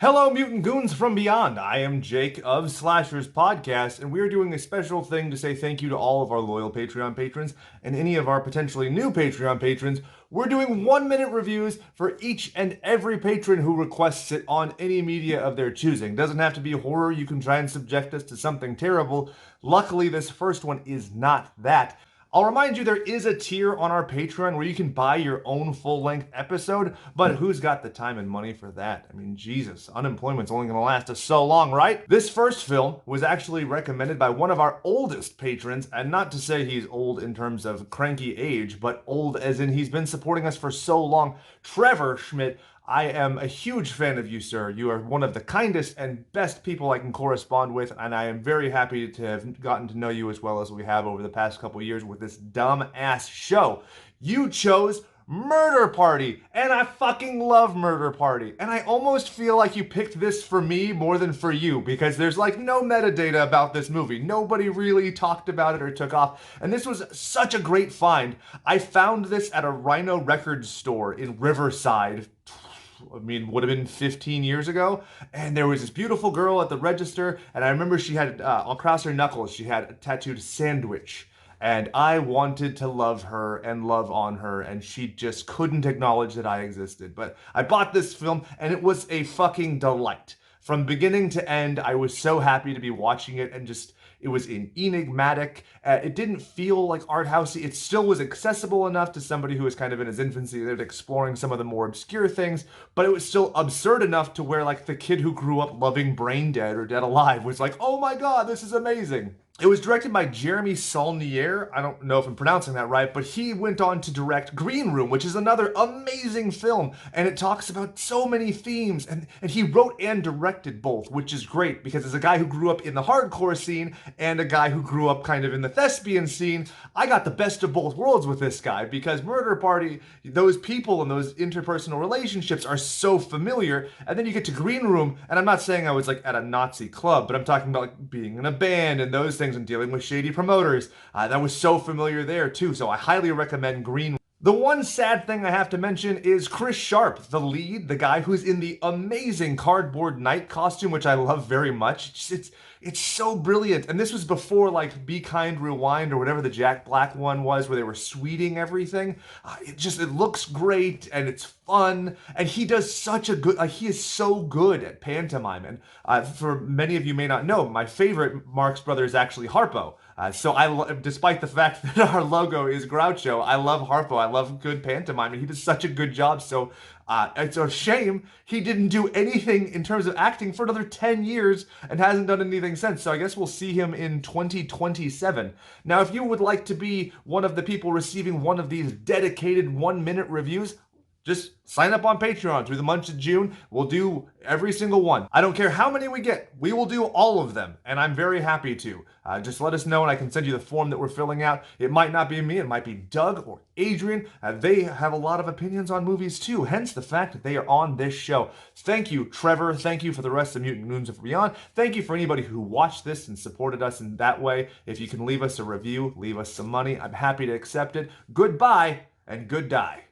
Hello, Mutant Goons from Beyond. I am Jake of Slashers Podcast, and we are doing a special thing to say thank you to all of our loyal Patreon patrons and any of our potentially new Patreon patrons. We're doing 1-minute reviews for each and every patron who requests it on any media of their choosing. Doesn't have to be horror. You can try and subject us to something terrible. Luckily, this first one is not that. I'll remind you there is a tier on our Patreon where you can buy your own full-length episode, but who's got the time and money for that? I mean, Jesus, unemployment's only going to last us so long, right? This first film was actually recommended by one of our oldest patrons, and not to say he's old in terms of cranky age, but old as in he's been supporting us for so long. Trevor Schmitt. I am a huge fan of you, sir. You are one of the kindest and best people I can correspond with, and I am very happy to have gotten to know you as well as we have over the past couple years with this dumb-ass show. You chose Murder Party, and I fucking love Murder Party. And I almost feel like you picked this for me more than for you, because there's like no metadata about this movie. Nobody really talked about it or took off. And this was such a great find. I found this at a Rhino Records store in Riverside. Would have been 15 years ago. And there was this beautiful girl at the register, and I remember she had, across her knuckles, she had a tattooed sandwich. And I wanted to love her and love on her, and she just couldn't acknowledge that I existed. But I bought this film, and it was a fucking delight. From beginning to end, I was so happy to be watching it, and just, it was enigmatic. It didn't feel like art housey. It still was accessible enough to somebody who was kind of in his infancy, that exploring some of the more obscure things, but it was still absurd enough to where like the kid who grew up loving Brain Dead or Dead Alive was like, oh my god, this is amazing. It was directed by Jeremy Saulnier. I don't know if I'm pronouncing that right, but he went on to direct Green Room, which is another amazing film, and it talks about so many themes, and he wrote and directed both, which is great, because as a guy who grew up in the hardcore scene, and a guy who grew up kind of in the thespian scene, I got the best of both worlds with this guy, because Murder Party, those people and those interpersonal relationships are so familiar, and then you get to Green Room, and I'm not saying I was like at a Nazi club, but I'm talking about like being in a band and those things and dealing with shady promoters. That was so familiar there too, so I highly recommend Green. The one sad thing I have to mention is Chris Sharp, the lead, the guy who's in the amazing Cardboard Knight costume, which I love very much. It's so brilliant. And this was before like Be Kind Rewind or whatever the Jack Black one was where they were sweeting everything. It looks great and it's fun. And he does such a good, he is so good at pantomime. And for many of you may not know, my favorite Marx brother is actually Harpo. Despite the fact that our logo is Groucho, I love Harpo. I love good pantomime, and he does such a good job. So it's a shame he didn't do anything in terms of acting for another 10 years and hasn't done anything since. So I guess we'll see him in 2027. Now, if you would like to be one of the people receiving one of these dedicated 1-minute reviews, just sign up on Patreon through the month of June. We'll do every single one. I don't care how many we get. We will do all of them, and I'm very happy to. Just let us know, and I can send you the form that we're filling out. It might not be me. It might be Doug or Adrian. They have a lot of opinions on movies, too, hence the fact that they are on this show. Thank you, Trevor. Thank you for the rest of Mutant Goons and Beyond. Thank you for anybody who watched this and supported us in that way. If you can leave us a review, leave us some money, I'm happy to accept it. Goodbye, and good die.